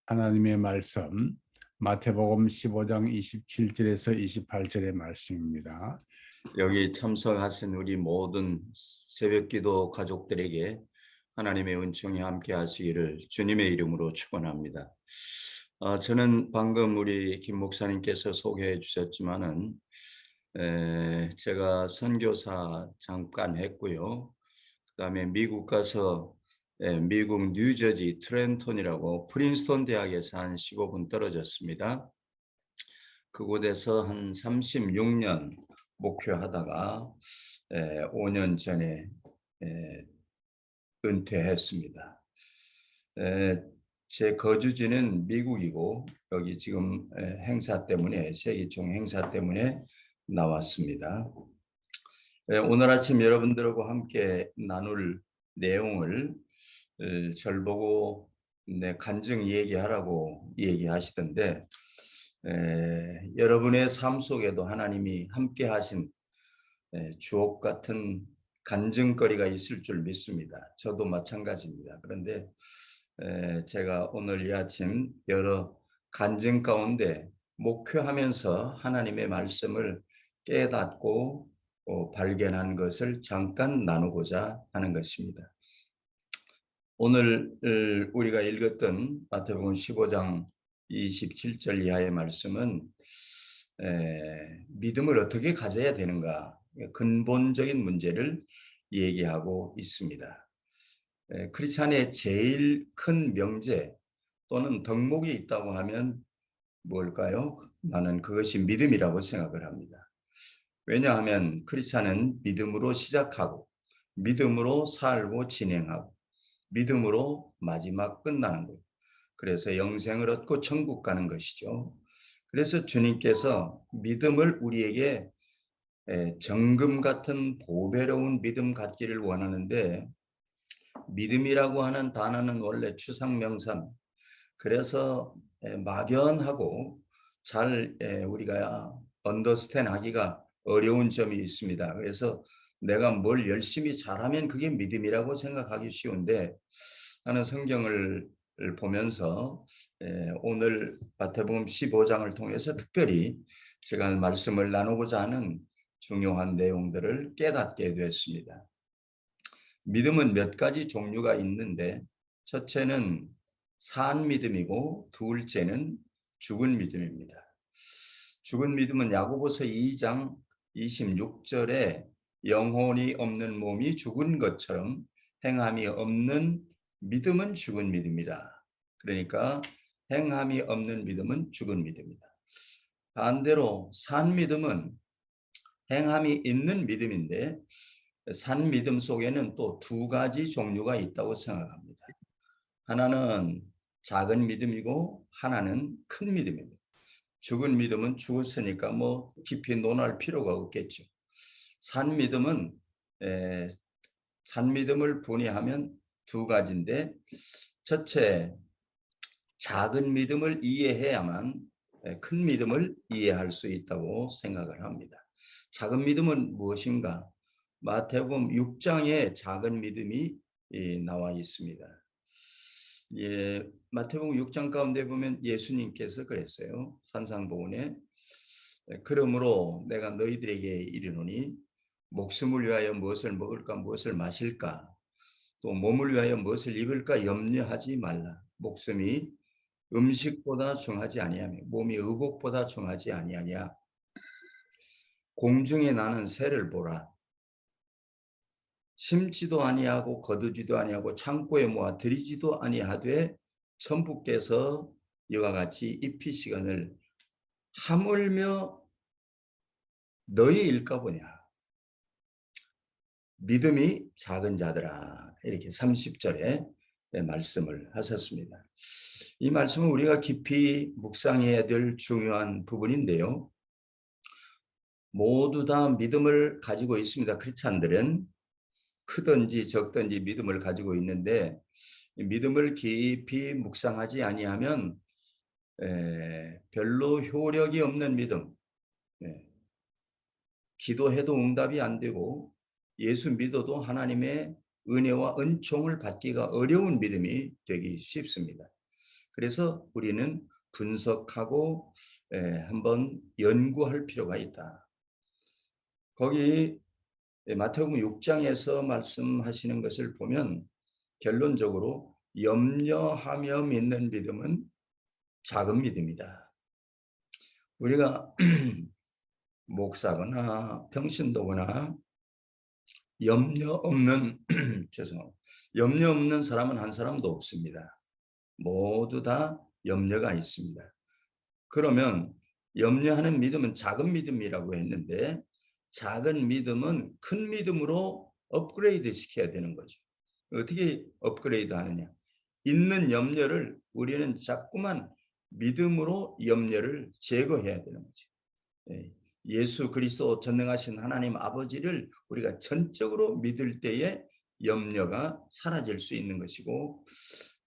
하나님의 말씀 마태복음 15장 27절에서 28절의 말씀입니다. 여기 참석하신 우리 모든 새벽기도 가족들에게 하나님의 은총이 함께 하시기를 주님의 이름으로 축원합니다. 저는 방금 우리 김 목사님께서 소개해 주셨지만은 제가 선교사 잠깐 했고요. 그다음에 미국 가서 미국 뉴저지 트렌톤이라고 프린스턴 대학에서 한 15분 떨어졌습니다. 그곳에서 한 36년 목회하다가 5년 전에 은퇴했습니다. 제 거주지는 미국이고 여기 지금 행사 때문에 세계총 행사 때문에 나왔습니다. 오늘 아침 여러분들하고 함께 나눌 내용을 절 보고 간증 얘기하라고 얘기하시던데 여러분의 삶 속에도 하나님이 함께 하신 주옥 같은 간증거리가 있을 줄 믿습니다. 저도 마찬가지입니다. 그런데 제가 오늘 이 아침 여러 간증 가운데 목회하면서 하나님의 말씀을 깨닫고 발견한 것을 잠깐 나누고자 하는 것입니다. 오늘 우리가 읽었던 마태복음 15장 27절 이하의 말씀은 믿음을 어떻게 가져야 되는가 근본적인 문제를 얘기하고 있습니다. 크리스찬의 제일 큰 명제 또는 덕목이 있다고 하면 뭘까요? 나는 그것이 믿음이라고 생각을 합니다. 왜냐하면 크리스찬은 믿음으로 시작하고 믿음으로 살고 진행하고 믿음으로 마지막 끝나는 거예요. 그래서 영생을 얻고 천국 가는 것이죠. 그래서 주님께서 믿음을 우리에게 정금 같은 보배로운 믿음 갖기를 원하는데 믿음이라고 하는 단어는 원래 추상명사. 그래서 막연하고 잘 우리가 언더스탠 하기가 어려운 점이 있습니다. 그래서 내가 뭘 열심히 잘하면 그게 믿음이라고 생각하기 쉬운데 나는 성경을 보면서 오늘 마태복음 15장을 통해서 특별히 제가 말씀을 나누고자 하는 중요한 내용들을 깨닫게 됐습니다. 믿음은 몇 가지 종류가 있는데 첫째는 산 믿음이고 둘째는 죽은 믿음입니다. 죽은 믿음은 야고보서 2장 26절에 영혼이 없는 몸이 죽은 것처럼 행함이 없는 믿음은 죽은 믿음이다. 그러니까 행함이 없는 믿음은 죽은 믿음이다. 반대로 산 믿음은 행함이 있는 믿음인데 산 믿음 속에는 또 두 가지 종류가 있다고 생각합니다. 하나는 작은 믿음이고 하나는 큰 믿음입니다. 죽은 믿음은 죽었으니까 뭐 깊이 논할 필요가 없겠죠. 산 믿음은 산 믿음을 분해하면 두 가지인데 첫째 작은 믿음을 이해해야만 큰 믿음을 이해할 수 있다고 생각을 합니다. 작은 믿음은 무엇인가? 마태복음 6장에 작은 믿음이 나와 있습니다. 마태복음 6장 가운데 보면 예수님께서 그랬어요. 산상보훈에 그러므로 내가 너희들에게 이르노니 목숨을 위하여 무엇을 먹을까 무엇을 마실까 또 몸을 위하여 무엇을 입을까 염려하지 말라. 목숨이 음식보다 중하지 아니하며 몸이 의복보다 중하지 아니하냐. 공중에 나는 새를 보라. 심지도 아니하고 거두지도 아니하고 창고에 모아 들이지도 아니하되 천부께서 이와 같이 입히시거늘 하물며 너희 일까 보냐. 믿음이 작은 자들아. 이렇게 30절에 말씀을 하셨습니다. 이 말씀은 우리가 깊이 묵상해야 될 중요한 부분인데요. 모두 다 믿음을 가지고 있습니다. 크리스찬들은 크든지 적든지 믿음을 가지고 있는데 믿음을 깊이 묵상하지 아니하면 별로 효력이 없는 믿음, 기도해도 응답이 안 되고 예수 믿어도 하나님의 은혜와 은총을 받기가 어려운 믿음이 되기 쉽습니다. 그래서 우리는 분석하고 한번 연구할 필요가 있다. 거기 마태복음 6장에서 말씀하시는 것을 보면 결론적으로 염려하며 믿는 믿음은 작은 믿음이다. 우리가 목사거나 평신도거나 염려 없는 죄송합니다. 염려 없는 사람은 한 사람도 없습니다. 모두 다 염려가 있습니다. 그러면 염려하는 믿음은 작은 믿음이라고 했는데 작은 믿음은 큰 믿음으로 업그레이드 시켜야 되는 거죠. 어떻게 업그레이드 하느냐? 있는 염려를 우리는 자꾸만 믿음으로 염려를 제거해야 되는 거죠. 예수 그리스도 전능하신 하나님 아버지를 우리가 전적으로 믿을 때에 염려가 사라질 수 있는 것이고,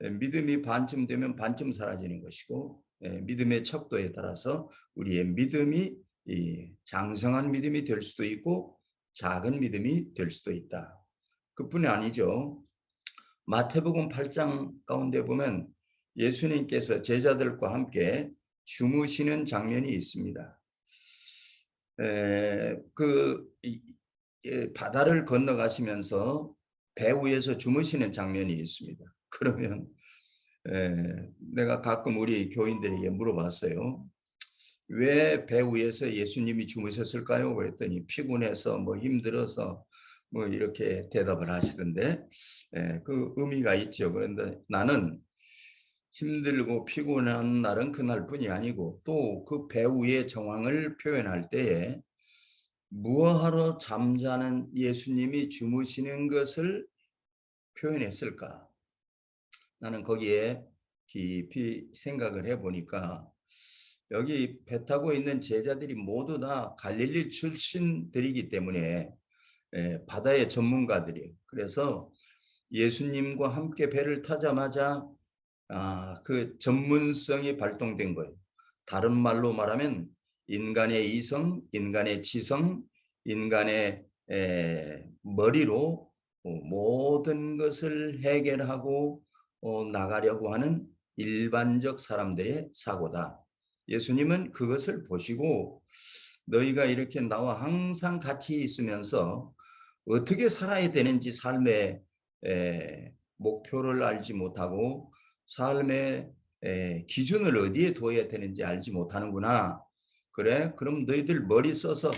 믿음이 반쯤 되면 반쯤 사라지는 것이고, 믿음의 척도에 따라서 우리의 믿음이 장성한 믿음이 될 수도 있고 작은 믿음이 될 수도 있다. 그뿐이 아니죠. 마태복음 8장 가운데 보면 예수님께서 제자들과 함께 주무시는 장면이 있습니다. 바다를 건너가시면서 배 위에서 주무시는 장면이 있습니다. 그러면 내가 가끔 우리 교인들에게 물어봤어요. 왜 배 위에서 예수님이 주무셨을까요? 그랬더니 피곤해서 뭐 힘들어서 뭐 이렇게 대답을 하시던데 그 의미가 있죠. 그런데 나는 힘들고 피곤한 날은 그날뿐이 아니고 또 그 배 위의 정황을 표현할 때에 무엇하러 잠자는 예수님이 주무시는 것을 표현했을까? 나는 거기에 깊이 생각을 해보니까 여기 배 타고 있는 제자들이 모두 다 갈릴리 출신들이기 때문에 바다의 전문가들이에요. 그래서 예수님과 함께 배를 타자마자 그 전문성이 발동된 거예요. 다른 말로 말하면 인간의 이성, 인간의 지성, 인간의 머리로 모든 것을 해결하고 나가려고 하는 일반적 사람들의 사고다. 예수님은 그것을 보시고 너희가 이렇게 나와 항상 같이 있으면서 어떻게 살아야 되는지 삶의 목표를 알지 못하고 삶의 기준을 어디에 둬야 되는지 알지 못하는구나. 그래? 그럼 너희들 머리 써서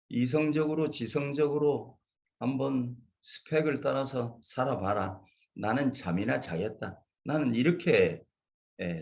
이성적으로 지성적으로 한번 스펙을 따라서 살아봐라. 나는 잠이나 자겠다. 나는 이렇게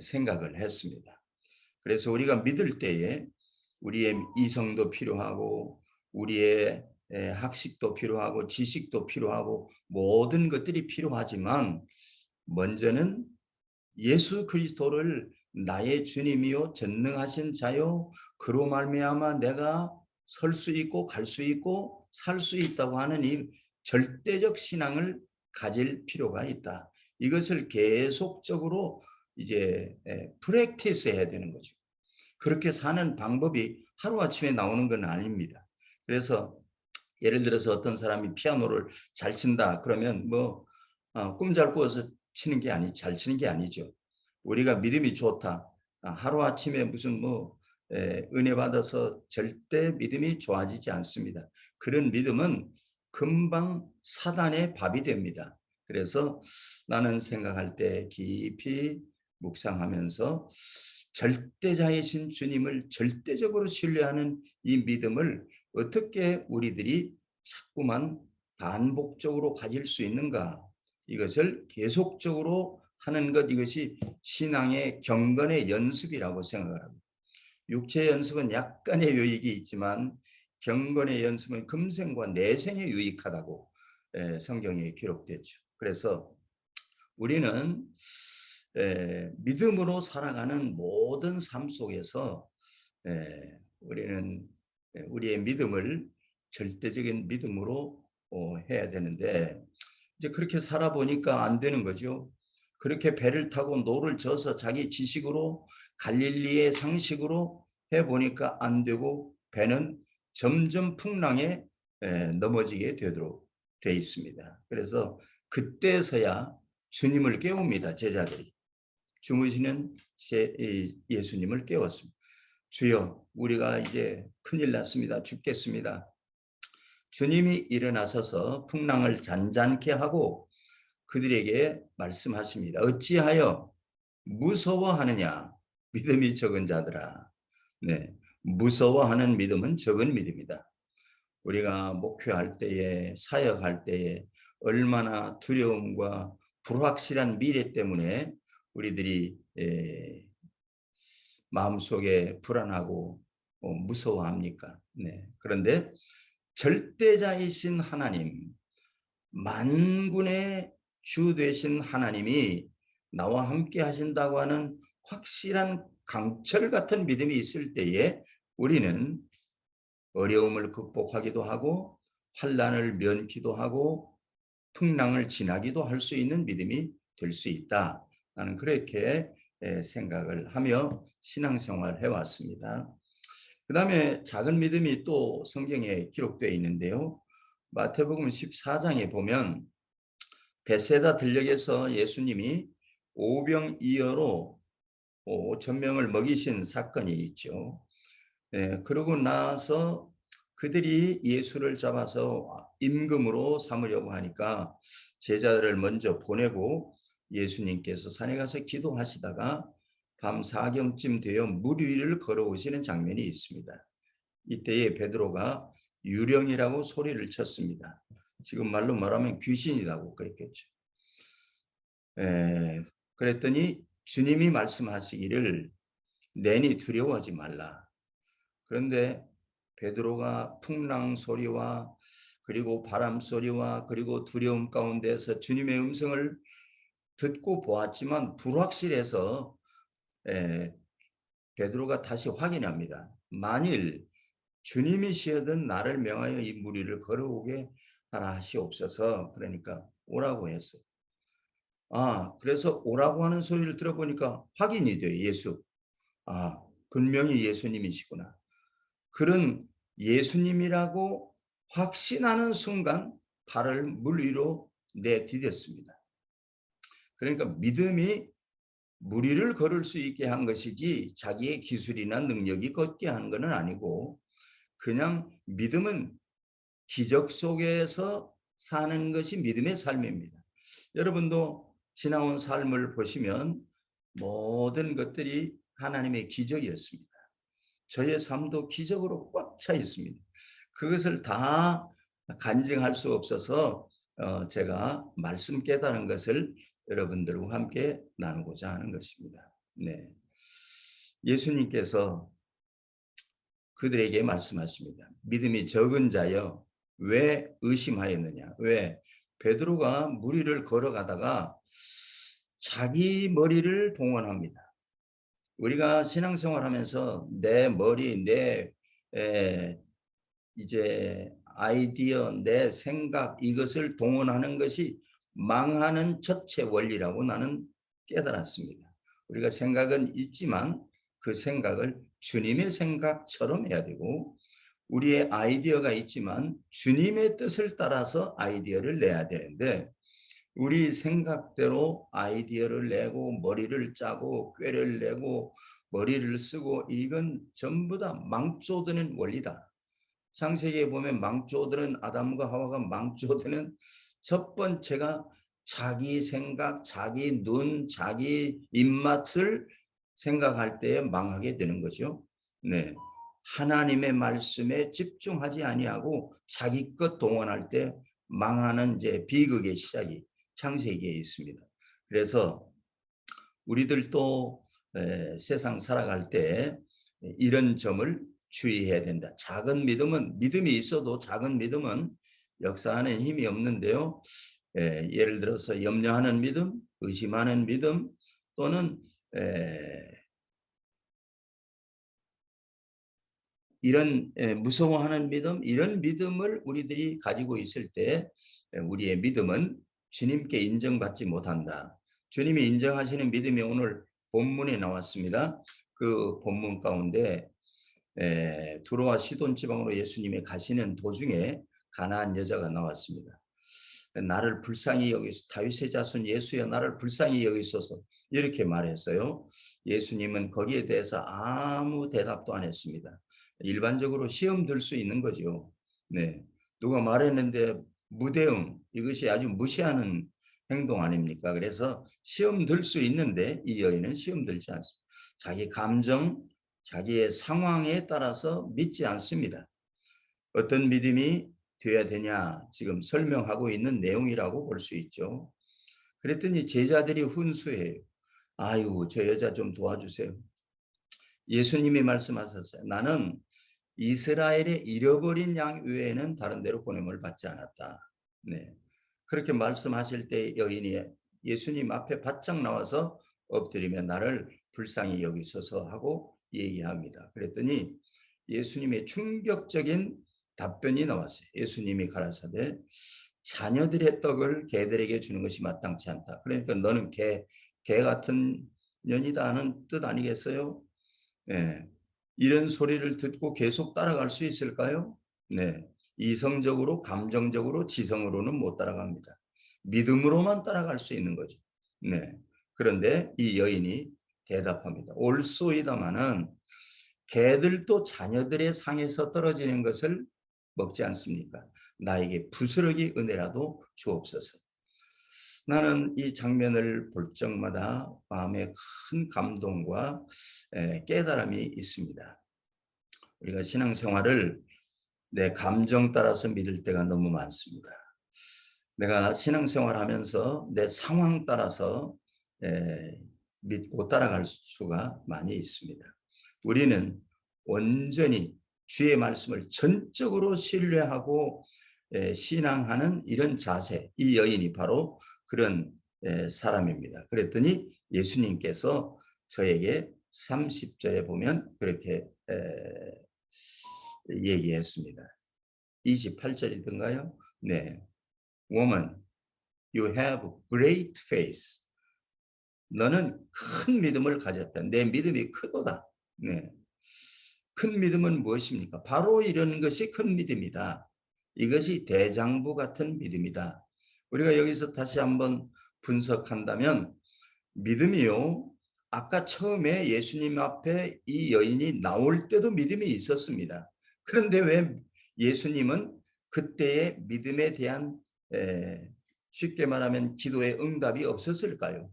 생각을 했습니다. 그래서 우리가 믿을 때에 우리의 이성도 필요하고 우리의 학식도 필요하고 지식도 필요하고 모든 것들이 필요하지만 먼저는 예수 그리스도를 나의 주님이요 전능하신 자요 그로 말미암아 내가 설 수 있고 갈 수 있고 살 수 있다고 하는 이 절대적 신앙을 가질 필요가 있다. 이것을 계속적으로 이제 프랙티스 해야 되는 거죠. 그렇게 사는 방법이 하루아침에 나오는 건 아닙니다. 그래서 예를 들어서 어떤 사람이 피아노를 잘 친다 그러면 뭐 꿈 잘 꾸어서 치는 게 잘 치는 게 아니죠. 우리가 믿음이 좋다. 하루아침에 무슨 뭐 은혜 받아서 절대 믿음이 좋아지지 않습니다. 그런 믿음은 금방 사단의 밥이 됩니다. 그래서 나는 생각할 때 깊이 묵상하면서 절대자이신 주님을 절대적으로 신뢰하는 이 믿음을 어떻게 우리들이 자꾸만 반복적으로 가질 수 있는가? 이것을 계속적으로 하는 것, 이것이 신앙의 경건의 연습이라고 생각을 합니다. 육체의 연습은 약간의 유익이 있지만 경건의 연습은 금생과 내생에 유익하다고 성경에 기록됐죠. 그래서 우리는 믿음으로 살아가는 모든 삶 속에서 우리는 우리의 믿음을 절대적인 믿음으로 해야 되는데 이제 그렇게 살아보니까 안 되는 거죠. 그렇게 배를 타고 노를 져서 자기 지식으로 갈릴리의 상식으로 해보니까 안 되고 배는 점점 풍랑에 넘어지게 되도록 돼 있습니다. 그래서 그때서야 주님을 깨웁니다. 제자들이. 주무시는 예수님을 깨웠습니다. 주여, 우리가 이제 큰일 났습니다. 죽겠습니다. 주님이 일어나셔서 풍랑을 잔잔케 하고 그들에게 말씀하십니다. 어찌하여 무서워하느냐, 믿음이 적은 자들아. 네, 무서워하는 믿음은 적은 믿음이다. 우리가 목회할 때에, 사역할 때에 얼마나 두려움과 불확실한 미래 때문에 우리들이 마음속에 불안하고 무서워합니까? 네. 그런데 절대자이신 하나님, 만군의 주 되신 하나님이 나와 함께 하신다고 하는 확실한 강철 같은 믿음이 있을 때에 우리는 어려움을 극복하기도 하고 환난을 면키도 하고 풍랑을 지나기도 할 수 있는 믿음이 될 수 있다. 나는 그렇게 생각을 하며 신앙생활을 해왔습니다. 그 다음에 작은 믿음이 또 성경에 기록되어 있는데요. 마태복음 14장에 보면 베세다 들녘에서 예수님이 오병이어로 5,000명을 먹이신 사건이 있죠. 그러고 나서 그들이 예수를 잡아서 임금으로 삼으려고 하니까 제자들을 먼저 보내고 예수님께서 산에 가서 기도하시다가 밤 4경쯤 되어 물 위를 걸어오시는 장면이 있습니다. 이때에 베드로가 유령이라고 소리를 쳤습니다. 지금 말로 말하면 귀신이라고 그랬겠죠. 그랬더니 주님이 말씀하시기를 내니 두려워하지 말라. 그런데 베드로가 풍랑 소리와 그리고 바람 소리와 그리고 두려움 가운데서 주님의 음성을 듣고 보았지만 불확실해서 베드로가 다시 확인합니다. 만일 주님이시여든 나를 명하여 이 물 위를 걸어오게 하라 하시옵소서. 그러니까 오라고 했어요. 그래서 오라고 하는 소리를 들어보니까 확인이 돼요. 예수. 분명히 예수님이시구나. 그런 예수님이라고 확신하는 순간 발을 물 위로 내디뎠습니다. 그러니까 믿음이 물 위를 걸을 수 있게 한 것이지 자기의 기술이나 능력이 걷게 한 것은 아니고 그냥 믿음은 기적 속에서 사는 것이 믿음의 삶입니다. 여러분도 지나온 삶을 보시면 모든 것들이 하나님의 기적이었습니다. 저의 삶도 기적으로 꽉 차 있습니다. 그것을 다 간증할 수 없어서 제가 말씀 깨달은 것을 여러분들과 함께 나누고자 하는 것입니다. 네. 예수님께서 그들에게 말씀하십니다. 믿음이 적은 자여 왜 의심하였느냐? 왜? 베드로가 물 위를 걸어가다가 자기 머리를 동원합니다. 우리가 신앙생활하면서 내 머리, 내 이제 아이디어, 내 생각 이것을 동원하는 것이 망하는 첫째 원리라고 나는 깨달았습니다. 우리가 생각은 있지만 그 생각을 주님의 생각처럼 해야 되고 우리의 아이디어가 있지만 주님의 뜻을 따라서 아이디어를 내야 되는데 우리 생각대로 아이디어를 내고 머리를 짜고 꾀를 내고 머리를 쓰고 이건 전부 다 망조드는 원리다. 창세기에 보면 망조드는 아담과 하와가 망조드는 첫 번째가 자기 생각, 자기 눈, 자기 입맛을 생각할 때 망하게 되는 거죠. 네. 하나님의 말씀에 집중하지 아니하고 자기 것 동원할 때 망하는 이제 비극의 시작이 창세기에 있습니다. 그래서 우리들도 세상 살아갈 때 이런 점을 주의해야 된다. 작은 믿음은 믿음이 있어도 작은 믿음은 역사하는 힘이 없는데요. 예를 들어서 염려하는 믿음, 의심하는 믿음 또는 이런 무서워하는 믿음, 이런 믿음을 우리들이 가지고 있을 때 우리의 믿음은 주님께 인정받지 못한다. 주님이 인정하시는 믿음이 오늘 본문에 나왔습니다. 그 본문 가운데 두로와 시돈 지방으로 예수님이 가시는 도중에 가나안 여자가 나왔습니다. 나를 불쌍히 여기서 다윗의 자손 예수여 나를 불쌍히 여기소서 이렇게 말했어요. 예수님은 거기에 대해서 아무 대답도 안 했습니다. 일반적으로 시험 들 수 있는 거죠. 네, 누가 말했는데 무대응, 이것이 아주 무시하는 행동 아닙니까? 그래서 시험 들 수 있는데 이 여인은 시험 들지 않습니다. 자기 감정, 자기의 상황에 따라서 믿지 않습니다. 어떤 믿음이 돼야 되냐 지금 설명하고 있는 내용이라고 볼 수 있죠. 그랬더니 제자들이 훈수해요. 아유, 저 여자 좀 도와주세요. 예수님이 말씀하셨어요. 나는 이스라엘의 잃어버린 양 외에는 다른 데로 보냄을 받지 않았다. 네, 그렇게 말씀하실 때 여인이 예수님 앞에 바짝 나와서 엎드리며 나를 불쌍히 여기소서 하고 얘기합니다. 그랬더니 예수님의 충격적인 답변이 나왔어요. 예수님이 가라사대 자녀들의 떡을 개들에게 주는 것이 마땅치 않다. 그러니까 너는 개 같은 년이다 하는 뜻 아니겠어요? 네. 이런 소리를 듣고 계속 따라갈 수 있을까요? 네. 이성적으로, 감정적으로, 지성으로는 못 따라갑니다. 믿음으로만 따라갈 수 있는 거죠. 네. 그런데 이 여인이 대답합니다. 올소이다마는 개들도 자녀들의 상에서 떨어지는 것을 먹지 않습니까? 나에게 부스러기 은혜라도 주옵소서. 나는 이 장면을 볼 적마다 마음에 큰 감동과 깨달음이 있습니다. 우리가 신앙생활을 내 감정 따라서 믿을 때가 너무 많습니다. 내가 신앙생활하면서 내 상황 따라서 믿고 따라갈 수가 많이 있습니다. 우리는 온전히 주의 말씀을 전적으로 신뢰하고 신앙하는 이런 자세, 이 여인이 바로 그런 사람입니다. 그랬더니 예수님께서 저에게 30절에 보면 그렇게 얘기했습니다. 28절이던가요? 네. Woman, you have great faith. 너는 큰 믿음을 가졌다. 내 믿음이 크도다. 네. 큰 믿음은 무엇입니까? 바로 이런 것이 큰 믿음이다. 이것이 대장부 같은 믿음이다. 우리가 여기서 다시 한번 분석한다면 믿음이요. 아까 처음에 예수님 앞에 이 여인이 나올 때도 믿음이 있었습니다. 그런데 왜 예수님은 그때의 믿음에 대한 쉽게 말하면 기도의 응답이 없었을까요?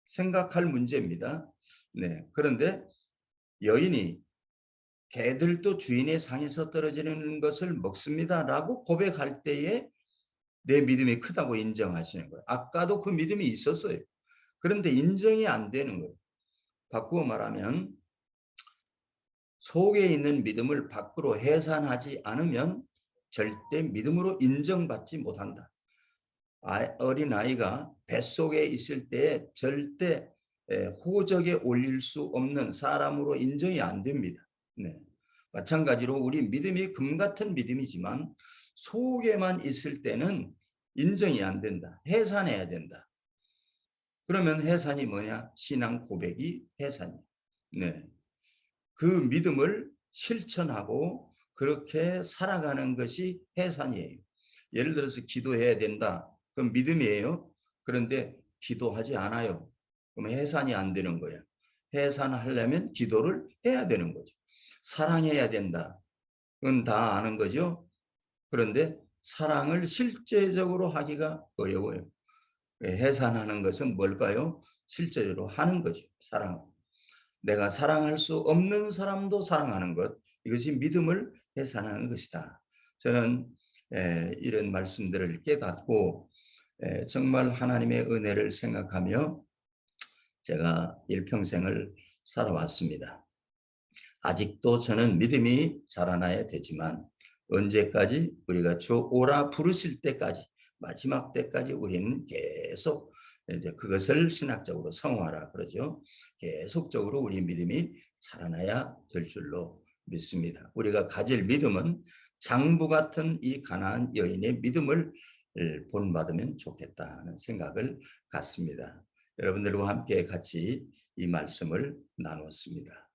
생각할 문제입니다. 네. 그런데 여인이 개들도 주인의 상에서 떨어지는 것을 먹습니다라고 고백할 때에 내 믿음이 크다고 인정하시는 거예요. 아까도 그 믿음이 있었어요. 그런데 인정이 안 되는 거예요. 바꾸어 말하면 속에 있는 믿음을 밖으로 해산하지 않으면 절대 믿음으로 인정받지 못한다. 어린아이가 뱃속에 있을 때 절대 호적에 올릴 수 없는 사람으로 인정이 안 됩니다. 네. 마찬가지로 우리 믿음이 금 같은 믿음이지만 속에만 있을 때는 인정이 안 된다. 해산해야 된다. 그러면 해산이 뭐냐? 신앙 고백이 해산이에요. 네. 그 믿음을 실천하고 그렇게 살아가는 것이 해산이에요. 예를 들어서 기도해야 된다. 그럼 믿음이에요. 그런데 기도하지 않아요. 그럼 해산이 안 되는 거예요. 해산하려면 기도를 해야 되는 거죠. 사랑해야 된다. 그건 다 아는 거죠. 그런데 사랑을 실제적으로 하기가 어려워요. 해산하는 것은 뭘까요? 실제적으로 하는 거죠. 사랑. 내가 사랑할 수 없는 사람도 사랑하는 것. 이것이 믿음을 해산하는 것이다. 저는 이런 말씀들을 깨닫고 정말 하나님의 은혜를 생각하며 제가 일평생을 살아왔습니다. 아직도 저는 믿음이 자라나야 되지만 언제까지? 우리가 주 오라 부르실 때까지, 마지막 때까지 우리는 계속 이제 그것을 신학적으로 성화라 그러죠. 계속적으로 우리 믿음이 자라나야 될 줄로 믿습니다. 우리가 가질 믿음은 장부 같은 이 가나안 여인의 믿음을 본받으면 좋겠다는 생각을 갖습니다. 여러분들과 함께 같이 이 말씀을 나누었습니다.